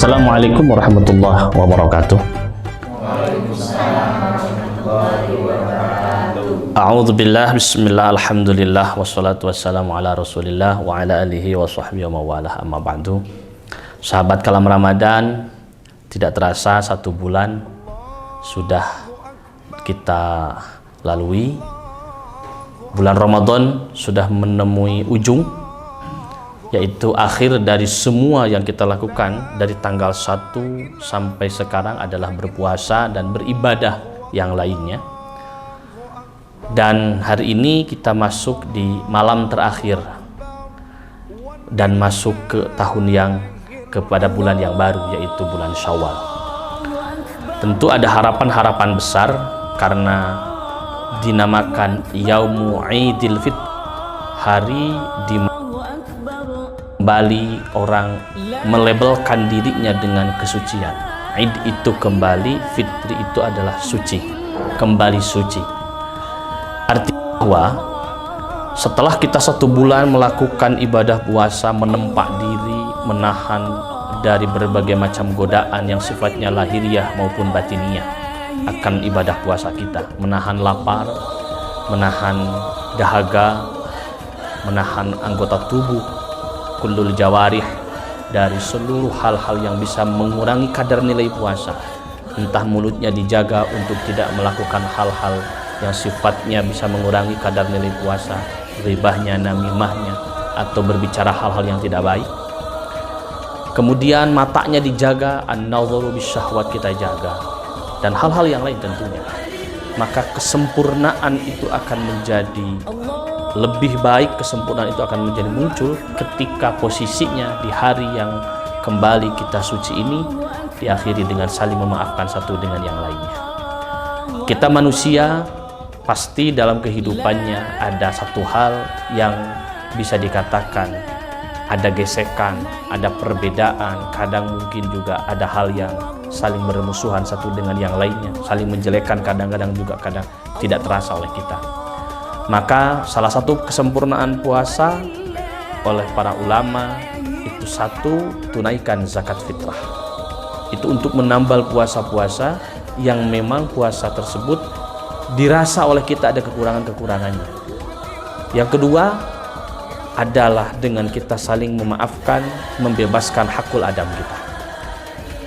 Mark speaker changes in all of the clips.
Speaker 1: Assalamualaikum warahmatullahi wabarakatuh. A'udzubillah, bismillah, alhamdulillah, wassalatu wassalamu ala rasulillah wa ala alihi wa sahbihi wa mawalah, amma ba'du. Sahabat Kalam Ramadan, tidak terasa 1 bulan sudah kita lalui. Bulan Ramadan sudah menemui ujung, yaitu akhir dari semua yang kita lakukan dari tanggal 1 sampai sekarang adalah berpuasa dan beribadah yang lainnya. Dan hari ini kita masuk di malam terakhir dan masuk ke tahun yang kepada bulan yang baru, yaitu bulan Syawal. Tentu ada harapan-harapan besar karena dinamakan Yaumu Idil Fitr, hari di kembali orang melabelkan dirinya dengan kesucian. Id itu kembali, fitri itu adalah suci, kembali suci. Artinya bahwa setelah kita 1 bulan melakukan ibadah puasa, menempa diri, menahan dari berbagai macam godaan yang sifatnya lahiriah maupun batiniah akan ibadah puasa kita, menahan lapar, menahan dahaga, menahan anggota tubuh, kullul jawarih, dari seluruh hal-hal yang bisa mengurangi kadar nilai puasa. Entah mulutnya dijaga untuk tidak melakukan hal-hal yang sifatnya bisa mengurangi kadar nilai puasa, ribahnya, namimahnya, atau berbicara hal-hal yang tidak baik. Kemudian matanya dijaga, an-nadharu bisyahwat kita jaga, dan hal-hal yang lain tentunya. Maka kesempurnaan itu akan menjadi lebih baik, kesempurnaan itu akan menjadi muncul ketika posisinya di hari yang kembali kita suci ini diakhiri dengan saling memaafkan satu dengan yang lainnya. Kita manusia pasti dalam kehidupannya ada satu hal yang bisa dikatakan ada gesekan, ada perbedaan, kadang mungkin juga ada hal yang saling bermusuhan satu dengan yang lainnya, saling menjelekkan, kadang-kadang juga kadang tidak terasa oleh kita. Maka salah satu kesempurnaan puasa oleh para ulama itu 1, tunaikan zakat fitrah. Itu untuk menambal puasa-puasa yang memang puasa tersebut dirasa oleh kita ada kekurangan-kekurangannya. Yang kedua adalah dengan kita saling memaafkan, membebaskan hakul adam kita.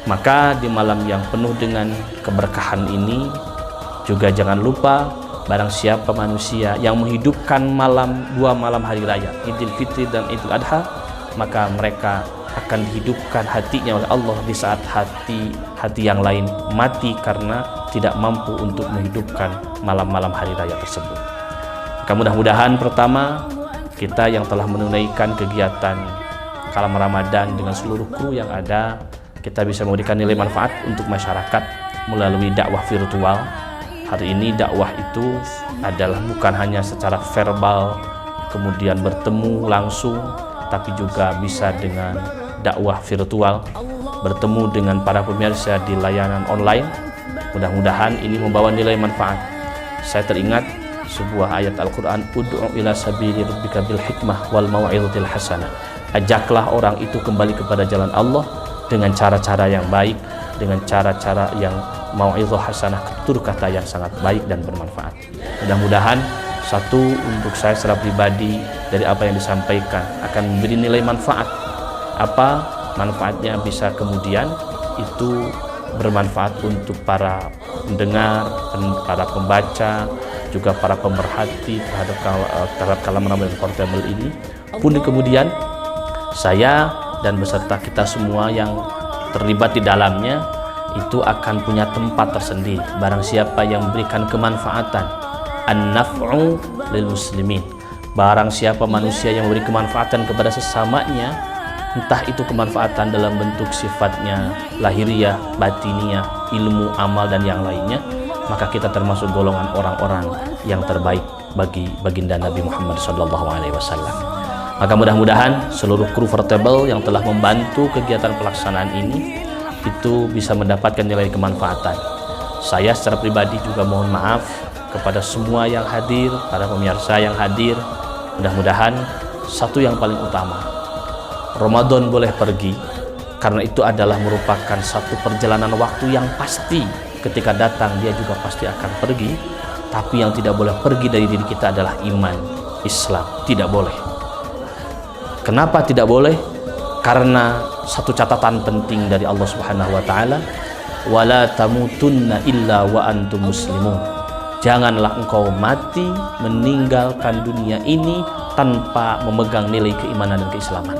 Speaker 1: Maka di malam yang penuh dengan keberkahan ini juga jangan lupa, barang siapa manusia yang menghidupkan 2 malam hari raya, Idul Fitri dan Idul Adha, maka mereka akan dihidupkan hatinya oleh Allah di saat hati yang lain mati karena tidak mampu untuk menghidupkan malam-malam hari raya tersebut. Maka mudah-mudahan pertama, kita yang telah menunaikan kegiatan Kalam Ramadan dengan seluruh kru yang ada, kita bisa memberikan nilai manfaat untuk masyarakat melalui dakwah virtual. Hari ini dakwah itu adalah bukan hanya secara verbal kemudian bertemu langsung, tapi juga bisa dengan dakwah virtual, bertemu dengan para pemirsa di layanan online. Mudah-mudahan ini membawa nilai manfaat. Saya teringat sebuah ayat Al-Quran, ud'u ila sabili rabbika bil hikmah wal mau'izatil hasanah. Ajaklah orang itu kembali kepada jalan Allah dengan cara-cara yang baik, dengan cara-cara yang mau'izah hasanah, tutur kata yang sangat baik dan bermanfaat. Mudah-mudahan untuk saya secara pribadi dari apa yang disampaikan akan memberi nilai manfaat. Apa manfaatnya bisa kemudian itu bermanfaat untuk para pendengar, para pembaca, juga para pemerhati terhadap Kalam Ramadan Portable ini. Pun kemudian saya dan beserta kita semua yang terlibat di dalamnya itu akan punya tempat tersendiri. Barang siapa yang memberikan kemanfaatan, an-naf'u lil muslimin, barang siapa manusia yang memberi kemanfaatan kepada sesamanya, entah itu kemanfaatan dalam bentuk sifatnya lahiriah, batiniah, ilmu, amal, dan yang lainnya, maka kita termasuk golongan orang-orang yang terbaik bagi baginda Nabi Muhammad SAW. Maka mudah-mudahan seluruh kru Portable yang telah membantu kegiatan pelaksanaan ini itu bisa mendapatkan nilai kemanfaatan. Saya secara pribadi juga mohon maaf kepada semua yang hadir, para pemirsa yang hadir. Mudah-mudahan satu yang paling utama, Ramadan boleh pergi, Karena itu adalah merupakan satu perjalanan waktu yang pasti. Ketika datang dia juga pasti akan pergi. Tapi yang tidak boleh pergi dari diri kita adalah iman, Islam. Tidak boleh. Kenapa tidak boleh? Karena satu catatan penting dari Allah Subhanahu wa taala, wala tamutunna illa wa antum muslimun. Janganlah engkau mati meninggalkan dunia ini tanpa memegang nilai keimanan dan keislaman.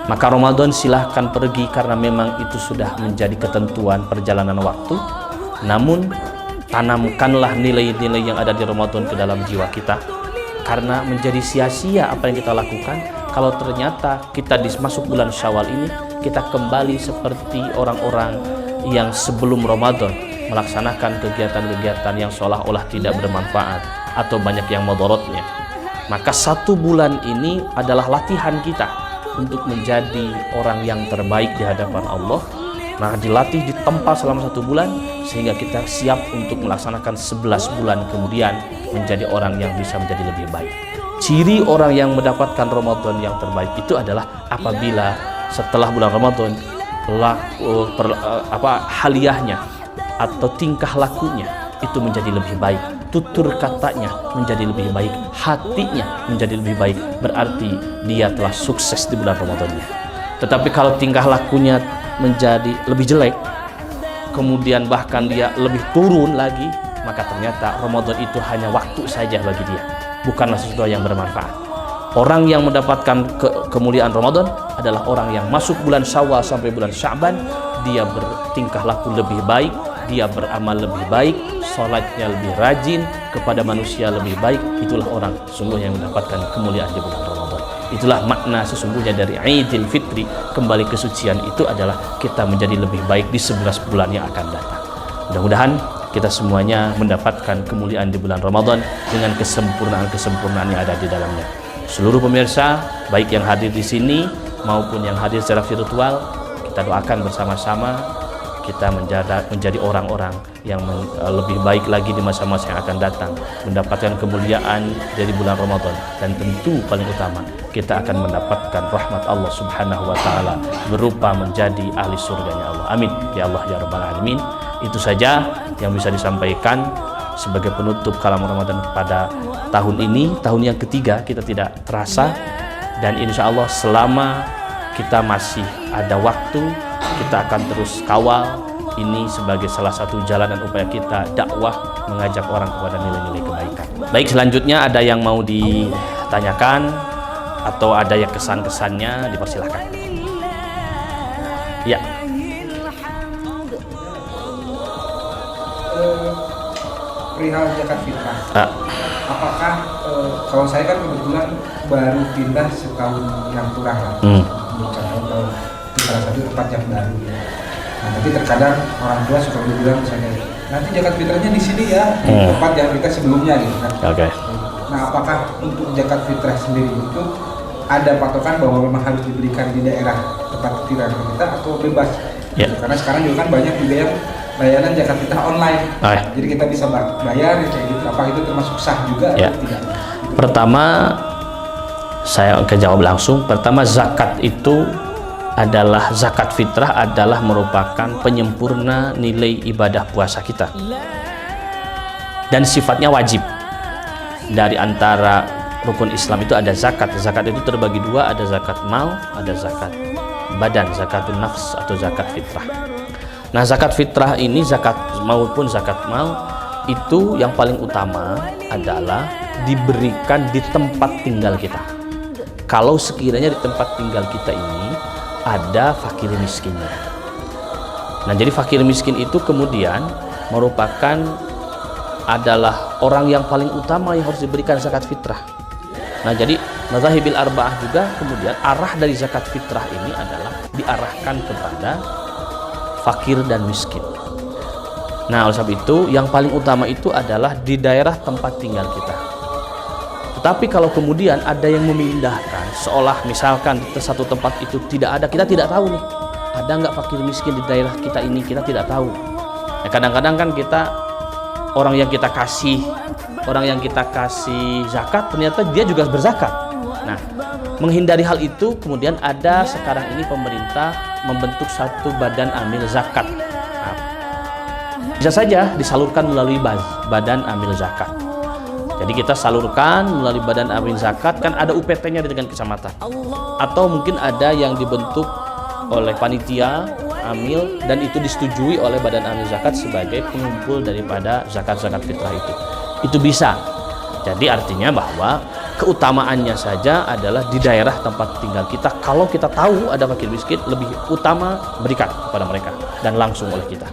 Speaker 1: Maka Ramadan silahkan pergi karena memang itu sudah menjadi ketentuan perjalanan waktu. Namun tanamkanlah nilai-nilai yang ada di Ramadan ke dalam jiwa kita, karena menjadi sia-sia apa yang kita lakukan kalau ternyata kita masuk bulan Syawal ini kita kembali seperti orang-orang yang sebelum Ramadan melaksanakan kegiatan-kegiatan yang seolah-olah tidak bermanfaat atau banyak yang mudorotnya. Maka 1 bulan ini adalah latihan kita untuk menjadi orang yang terbaik di hadapan Allah. Maka dilatih, ditempa selama 1 bulan sehingga kita siap untuk melaksanakan 11 bulan kemudian menjadi orang yang bisa menjadi lebih baik. Ciri orang yang mendapatkan Ramadan yang terbaik itu adalah apabila setelah bulan Ramadan haliyahnya atau tingkah lakunya itu menjadi lebih baik, tutur katanya menjadi lebih baik, hatinya menjadi lebih baik, berarti dia telah sukses di bulan Ramadannya. Tetapi kalau tingkah lakunya menjadi lebih jelek, kemudian bahkan dia lebih turun lagi, maka ternyata Ramadan itu hanya waktu saja bagi dia, bukanlah sesuatu yang bermanfaat. Orang yang mendapatkan kemuliaan Ramadan adalah orang yang masuk bulan Syawal sampai bulan Sya'ban, dia bertingkah laku lebih baik, dia beramal lebih baik, sholatnya lebih rajin, kepada manusia lebih baik. Itulah orang sesungguhnya yang mendapatkan kemuliaan di bulan Ramadan. Itulah makna sesungguhnya dari Idul Fitri, kembali kesucian itu adalah kita menjadi lebih baik di 11 bulan yang akan datang. Mudah-mudahan kita semuanya mendapatkan kemuliaan di bulan Ramadan dengan kesempurnaan-kesempurnaan yang ada di dalamnya. Seluruh pemirsa, baik yang hadir di sini maupun yang hadir secara virtual, kita doakan bersama-sama kita menjadi orang-orang yang lebih baik lagi di masa-masa yang akan datang, mendapatkan kemuliaan dari bulan Ramadan, dan tentu paling utama kita akan mendapatkan rahmat Allah Subhanahu wa taala berupa menjadi ahli surganya Allah. Amin ya Allah ya rabbal alamin. Itu saja yang bisa disampaikan sebagai penutup kalam Ramadan pada tahun ini, tahun yang ketiga kita tidak terasa, dan insya Allah selama kita masih ada waktu kita akan terus kawal ini sebagai salah satu jalan dan upaya kita dakwah mengajak orang kepada nilai-nilai kebaikan. Baik, selanjutnya ada yang mau ditanyakan atau ada yang kesan-kesannya, dipersilahkan. Ya.
Speaker 2: Perihal zakat fitrah. Apakah kalau saya kan kebetulan baru pindah setahun yang kurang lah. Kalau di salah satu tempat yang baru ya. Nah, tapi terkadang orang tua suka bilang misalnya, nanti zakat fitrahnya di sini ya, di tempat yang kita sebelumnya gitu kan.
Speaker 1: Oke.
Speaker 2: Nah, apakah untuk zakat fitrah sendiri itu ada patokan bahwa memang harus diberikan di daerah tempat fitrah kita atau bebas?
Speaker 1: Yeah.
Speaker 2: Karena sekarang juga kan banyak juga yang layanan zakat fitrah online. Jadi kita bisa bayar kayak gitu. Apa itu termasuk sah juga atau tidak?
Speaker 1: Pertama, saya akan jawab langsung. Pertama, zakat itu adalah zakat fitrah adalah merupakan penyempurna nilai ibadah puasa kita dan sifatnya wajib. Dari antara rukun Islam itu ada zakat. Zakat itu terbagi dua, ada zakat mal, ada zakat badan, zakatun nafs atau zakat fitrah. Nah, zakat fitrah ini, zakat maupun zakat mal, itu yang paling utama adalah diberikan di tempat tinggal kita. Kalau sekiranya di tempat tinggal kita ini ada fakir miskinnya. Nah, jadi fakir miskin itu kemudian merupakan adalah orang yang paling utama yang harus diberikan zakat fitrah. Nah, jadi mazhabil arba'ah juga kemudian arah dari zakat fitrah ini adalah diarahkan kepada fakir dan miskin. Nah, oleh sebab itu yang paling utama itu adalah di daerah tempat tinggal kita. Tetapi kalau kemudian ada yang memindahkan, seolah misalkan di satu tempat itu tidak ada, kita tidak tahu nih, ada nggak fakir miskin di daerah kita ini, kita tidak tahu. Nah, kadang-kadang kan kita orang yang kita kasih zakat ternyata dia juga berzakat. Nah, menghindari hal itu kemudian ada sekarang ini pemerintah membentuk satu badan amil zakat. Nah, bisa saja disalurkan melalui badan amil zakat. Jadi kita salurkan melalui badan amil zakat, kan ada UPT-nya dengan kecamatan. Atau mungkin ada yang dibentuk oleh panitia amil dan itu disetujui oleh badan amil zakat sebagai pengumpul daripada zakat-zakat fitrah itu. Itu bisa. Jadi artinya bahwa keutamaannya saja adalah di daerah tempat tinggal kita. Kalau kita tahu ada fakir miskin, lebih utama berikan kepada mereka dan langsung oleh kita.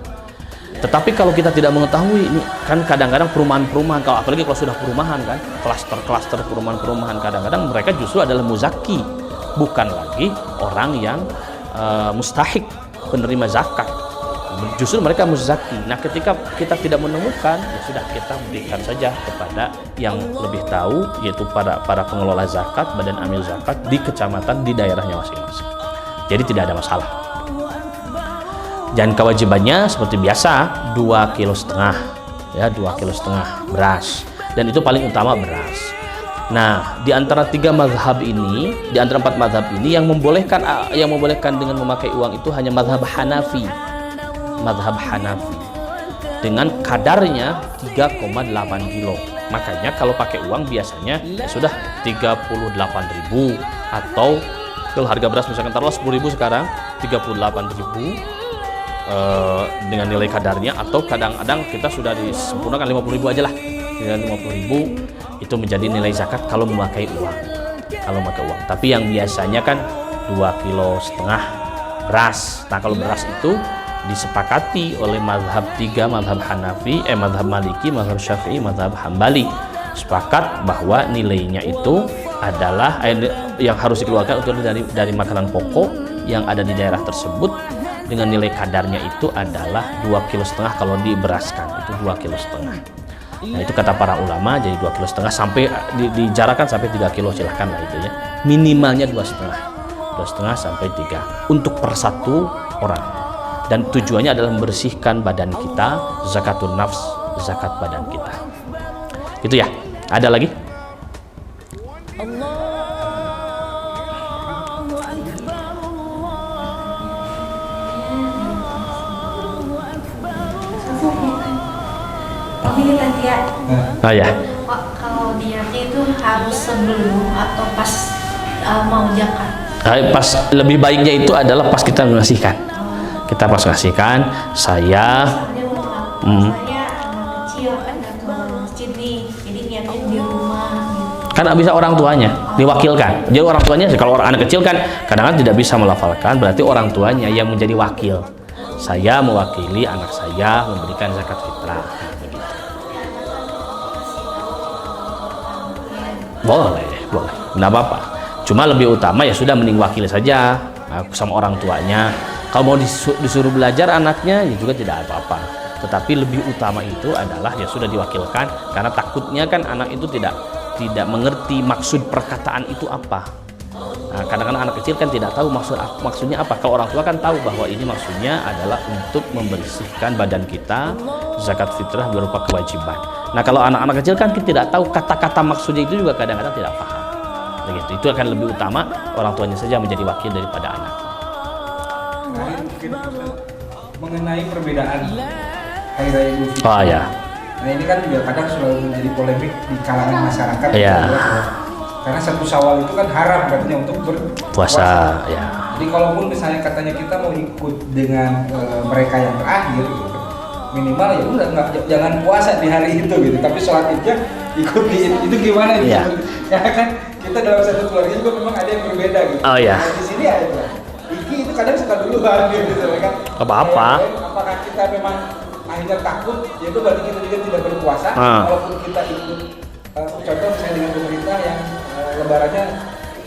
Speaker 1: Tetapi kalau kita tidak mengetahui, ini kan kadang-kadang perumahan-perumahan, kalau apalagi kalau sudah perumahan kan, klaster-klaster perumahan-perumahan, kadang-kadang mereka justru adalah muzaki, bukan lagi orang yang mustahik penerima zakat. Justru mereka muzaki. Nah, ketika kita tidak menemukan, ya sudah, kita berikan saja kepada yang lebih tahu, yaitu para pengelola zakat, badan amil zakat di kecamatan, di daerahnya masing-masing. Jadi tidak ada masalah. Dan kewajibannya seperti biasa 2,5 kilo, ya 2,5 kilo beras. Dan itu paling utama beras. Nah, di antara 3 mazhab ini, di antara 4 mazhab ini yang membolehkan dengan memakai uang itu hanya mazhab Hanafi. Mazhab Hanafi dengan kadarnya 3,8 kilo. Makanya kalau pakai uang biasanya ya sudah 38.000, atau kalau harga beras misalkan taruhlah 10.000 sekarang 38.000 dengan nilai kadarnya, atau kadang-kadang kita sudah disempurnakan 50.000 aja lah. Dengan 50.000 itu menjadi nilai zakat kalau memakai uang. Kalau memakai uang. Tapi yang biasanya kan 2,5 kilo beras. Nah, kalau beras itu disepakati oleh mazhab 3, mazhab Hanafi, mazhab Maliki, mazhab Syafi'i, mazhab Hambali, sepakat bahwa nilainya itu adalah yang harus dikeluarkan untuk dari makanan pokok yang ada di daerah tersebut, dengan nilai kadarnya itu adalah 2,5 kilo kalau diberaskan, itu 2,5 kilo. Nah, itu kata para ulama, jadi 2,5 kilo sampai dijarakan sampai 3 kilo, silahkan lah itu ya. Minimalnya 2,5 sampai 3 untuk per satu orang. Dan tujuannya adalah membersihkan badan kita, zakatun nafs, zakat badan kita. Itu ya. Ada lagi? Oh ya.
Speaker 3: Kalau niatnya itu harus sebelum atau pas mau zakat?
Speaker 1: Pas, lebih baiknya itu adalah pas kita mengasihkan. Kita pas ngasihkan, saya
Speaker 3: anak kecil datang ke masjid nih, jadi niatnya di rumah gitu.
Speaker 1: Kan bisa orang tuanya diwakilkan. Jadi orang tuanya, kalau anak kecil kan kadang-kadang tidak bisa melafalkan, berarti orang tuanya yang menjadi wakil. Saya mewakili anak saya memberikan zakat fitrah. Begitu. Boleh, nggak apa-apa. Cuma lebih utama ya sudah, mending wakil saja sama orang tuanya. Kalau mau disuruh belajar anaknya ya juga tidak apa-apa. Tetapi lebih utama itu adalah ya sudah diwakilkan, karena takutnya kan anak itu tidak mengerti maksud perkataan itu apa. Nah, kadang-kadang anak kecil kan tidak tahu maksudnya apa. Kalau orang tua kan tahu bahwa ini maksudnya adalah untuk membersihkan badan kita, zakat fitrah berupa kewajiban. Nah, kalau anak-anak kecil kan tidak tahu kata-kata maksudnya, itu juga kadang-kadang tidak paham. Begitu. Itu akan lebih utama orang tuanya saja menjadi wakil daripada anak.
Speaker 2: Mungkin mengenai perbedaan Hari Raya Idul Fitri.
Speaker 1: Oh ya.
Speaker 2: Nah, ini kan juga kadang selalu menjadi polemik di kalangan masyarakat.
Speaker 1: Iya.
Speaker 2: Karena 1 Syawal itu kan haram katanya untuk berpuasa.
Speaker 1: Ya.
Speaker 2: Jadi kalaupun misalnya katanya kita mau ikut dengan mereka yang terakhir, gitu, minimal ya udah jangan puasa di hari itu gitu. Tapi sholat Idnya ikuti itu gimana gitu?
Speaker 1: Iya.
Speaker 2: Karena kan kita dalam satu keluarga juga memang ada yang berbeda gitu.
Speaker 1: Oh iya.
Speaker 2: Nah, di sini ada. Iki itu kadang suka duluan gitu kan.
Speaker 1: Apa-apa.
Speaker 2: Apakah kita memang akhirnya takut, yaitu berarti kita juga tidak berpuasa, walaupun kita ikut contoh misalnya dengan pemerintah yang lebarannya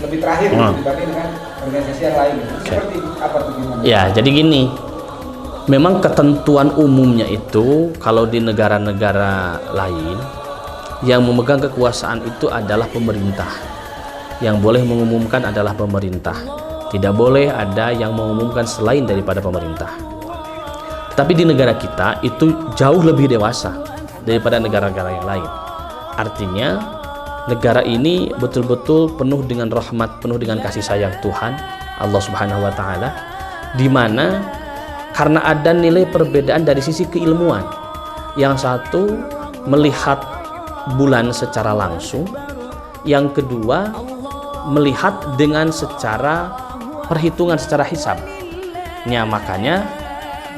Speaker 2: lebih terakhir gitu, dibanding dengan organisasi yang lain. Seperti apa tuh gimana?
Speaker 1: Ya, jadi gini. Memang ketentuan umumnya itu kalau di negara-negara lain yang memegang kekuasaan itu adalah pemerintah. Yang boleh mengumumkan adalah pemerintah. Tidak boleh ada yang mengumumkan selain daripada pemerintah. Tapi di negara kita itu jauh lebih dewasa daripada negara-negara yang lain. Artinya negara ini betul-betul penuh dengan rahmat, penuh dengan kasih sayang Tuhan Allah Subhanahu wa taala, di mana karena ada nilai perbedaan dari sisi keilmuan. Yang satu melihat bulan secara langsung, yang kedua melihat dengan secara perhitungan, secara hisab. Ya, makanya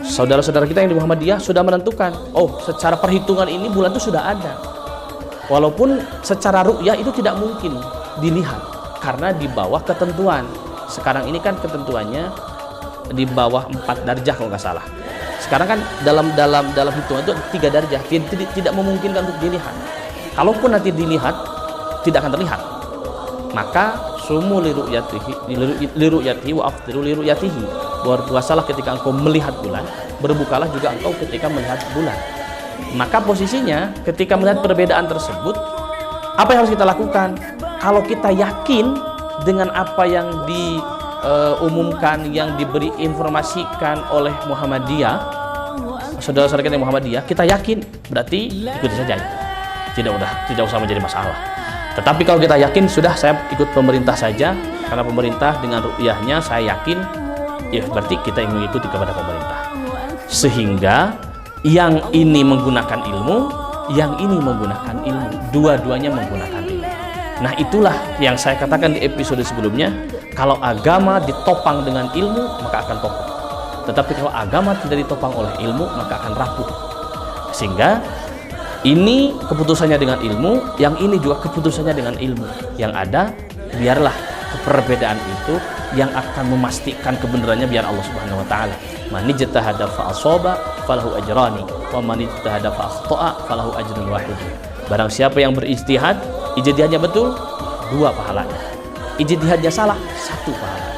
Speaker 1: saudara-saudara kita yang di Muhammadiyah sudah menentukan, oh secara perhitungan ini bulan itu sudah ada. Walaupun secara ru'yah itu tidak mungkin dilihat karena di bawah ketentuan. Sekarang ini kan ketentuannya di bawah 4 darjah kalau nggak salah. Sekarang kan dalam hitungan itu 3 darjah, tidak memungkinkan untuk dilihat. Kalaupun nanti dilihat tidak akan terlihat. Maka sumu liru'yatihi wa aftiru liru'yatihi. Berpuasalah ketika engkau melihat bulan, berbukalah juga engkau ketika melihat bulan. Maka posisinya ketika melihat perbedaan tersebut, apa yang harus kita lakukan? Kalau kita yakin dengan apa yang diumumkan, yang diberi informasikan oleh Muhammadiyah, saudara-saudara kita Muhammadiyah, kita yakin, berarti ikuti saja. Tidak usah menjadi masalah. Tetapi kalau kita yakin, sudah saya ikut pemerintah saja, karena pemerintah dengan ru'yahnya saya yakin, ya berarti kita ingin mengikuti kepada pemerintah. Sehingga yang ini menggunakan ilmu, yang ini menggunakan ilmu, dua-duanya menggunakan ilmu. Nah, itulah yang saya katakan di episode sebelumnya, kalau agama ditopang dengan ilmu maka akan kokoh, tetapi kalau agama tidak ditopang oleh ilmu maka akan rapuh. Sehingga ini keputusannya dengan ilmu, yang ini juga keputusannya dengan ilmu. Yang ada, biarlah perbedaan itu yang akan memastikan kebenarannya biar Allah Subhanahu wa taala. Man ijtahada fa asaba falahu ajrani wa man ijtahada fa akhta'a falahu ajrun wahid. Barang siapa yang berijtihad, ijtihadnya betul, 2 pahalanya. Ijtihadnya salah, 1 pahalanya.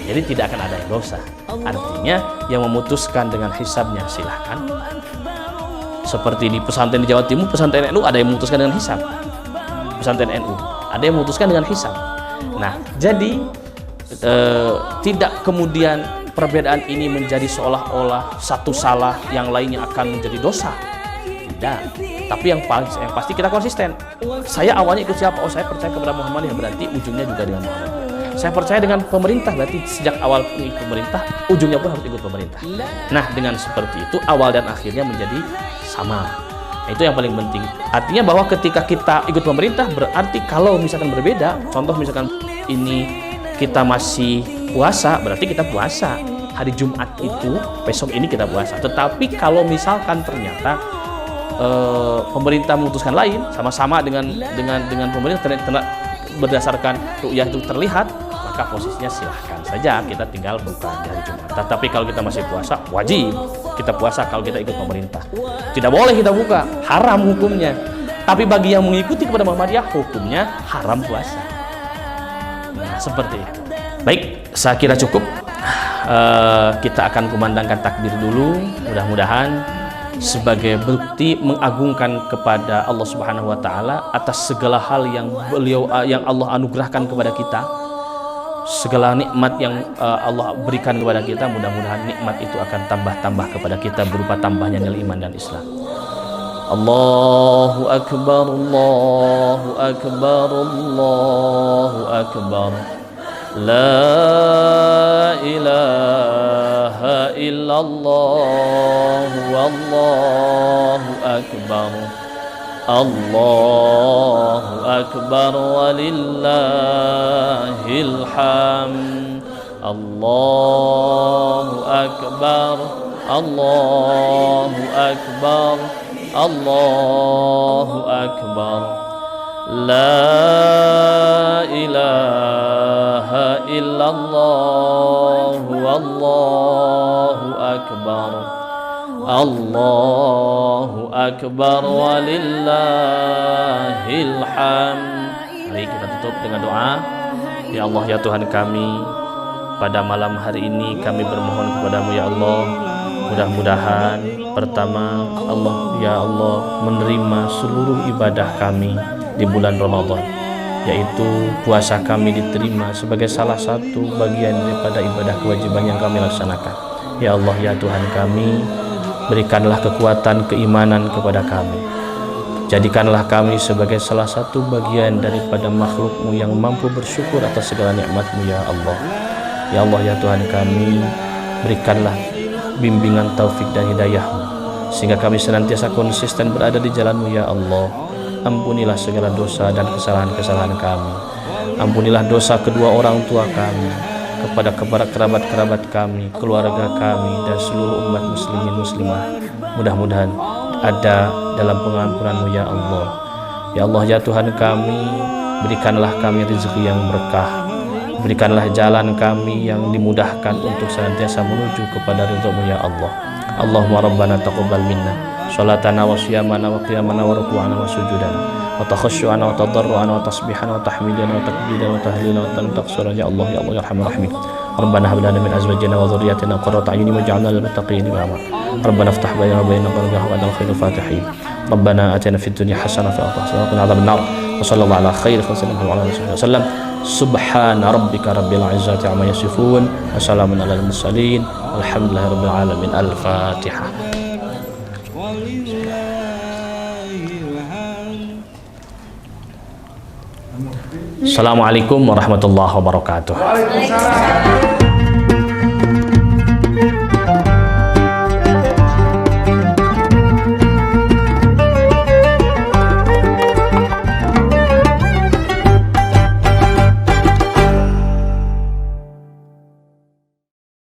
Speaker 1: Jadi tidak akan ada yang dosa. Artinya yang memutuskan dengan hisabnya silahkan. Seperti di pesantren di Jawa Timur, pesantren NU ada yang memutuskan dengan hisab. Pesantren NU ada yang memutuskan dengan hisab. Nah, jadi tidak kemudian perbedaan ini menjadi seolah-olah satu salah, yang lainnya akan menjadi dosa. Tidak. Tapi yang pasti kita konsisten. Saya awalnya ikut siapa? Oh, saya percaya kepada Muhammadiyah, berarti ujungnya juga dengan Muhammadiyah. Saya percaya dengan pemerintah, berarti sejak awal ikut pemerintah, ujungnya pun harus ikut pemerintah. Nah, dengan seperti itu awal dan akhirnya menjadi sama. Nah, itu yang paling penting. Artinya bahwa ketika kita ikut pemerintah, berarti kalau misalkan berbeda, contoh misalkan ini kita masih puasa, berarti kita puasa hari Jumat itu, besok ini kita puasa. Tetapi kalau misalkan ternyata pemerintah memutuskan lain, sama-sama dengan pemerintah berdasarkan ru'yah itu terlihat, maka posisinya silahkan saja kita tinggal buka di hari Jumat. Tetapi kalau kita masih puasa, wajib kita puasa kalau kita ikut pemerintah. Tidak boleh kita buka, haram hukumnya. Tapi bagi yang mengikuti kepada Muhammadiyah, hukumnya haram puasa. Nah, seperti itu. Baik, saya kira cukup. Kita akan kumandangkan takbir dulu, mudah-mudahan sebagai bukti mengagungkan kepada Allah Subhanahu wa taala atas segala hal yang yang Allah anugerahkan kepada kita, segala nikmat yang Allah berikan kepada kita. Mudah-mudahan nikmat itu akan tambah-tambah kepada kita berupa tambahnya nilai iman dan Islam. Allahu akbar, Allahu akbar, Allahu akbar. La ilaha illallah wallahu akbar. Allahu akbar walillahil hamd. Allahu akbar, Allahu akbar, Allahu akbar. La ilaha illallah wallahu akbar. Allahu akbar walillahil hamd. Mari kita tutup dengan doa. Ya Allah, ya Tuhan kami, pada malam hari ini kami bermohon kepadamu ya Allah, mudah-mudahan pertama ya Allah menerima seluruh ibadah kami di bulan Ramadan, yaitu puasa kami diterima sebagai salah satu bagian daripada ibadah kewajiban yang kami laksanakan. Ya Allah, ya Tuhan kami, berikanlah kekuatan keimanan kepada kami. Jadikanlah kami sebagai salah satu bagian daripada makhluk-Mu yang mampu bersyukur atas segala nikmat-Mu ya Allah. Ya Allah, ya Tuhan kami, berikanlah bimbingan taufik dan hidayah-Mu sehingga kami senantiasa konsisten berada di jalan-Mu ya Allah. Ampunilah segala dosa dan kesalahan-kesalahan kami. Ampunilah dosa kedua orang tua kami, kepada kerabat-kerabat kami, keluarga kami, dan seluruh umat muslimin muslimah. Mudah-mudahan ada dalam pengampunan-Mu ya Allah. Ya Allah ya Tuhan kami, berikanlah kami rezeki yang berkah. Berikanlah jalan kami yang dimudahkan untuk senantiasa menuju kepada ridha-Mu ya Allah. Allahumma rabbana taqabbal minna salatana wa siyamana wa qiyamana wa ruku'ana wa sujudana wa takhasyu'ana wa tadarru'ana wa tasbihana wa tahmidana wa takbidana wa tahlilana wa taqsirana ya Allah ya Allah ya Arhamar Rahimin. Rabbana hab lana min azwajina wa dhurriyyatina qurrata a'yunin waj'alna lil muttaqina imama. Rabbana iftah bainana wa baina qawmina wa antal khairul fatihin. Rabbana atina fid dunya hasanah wa fil akhirati hasanah wa qina adzaban nar. Wa sallallahu ala khairi khalqi wa ala alihi wasallam. Subhana rabbika rabbil izzati amma yasifun wa salamun alal mursalin walhamdulillahi rabbil alamin. Al-Fatihah. Assalamualaikum warahmatullahi wabarakatuh.
Speaker 2: Waalaikumsalam.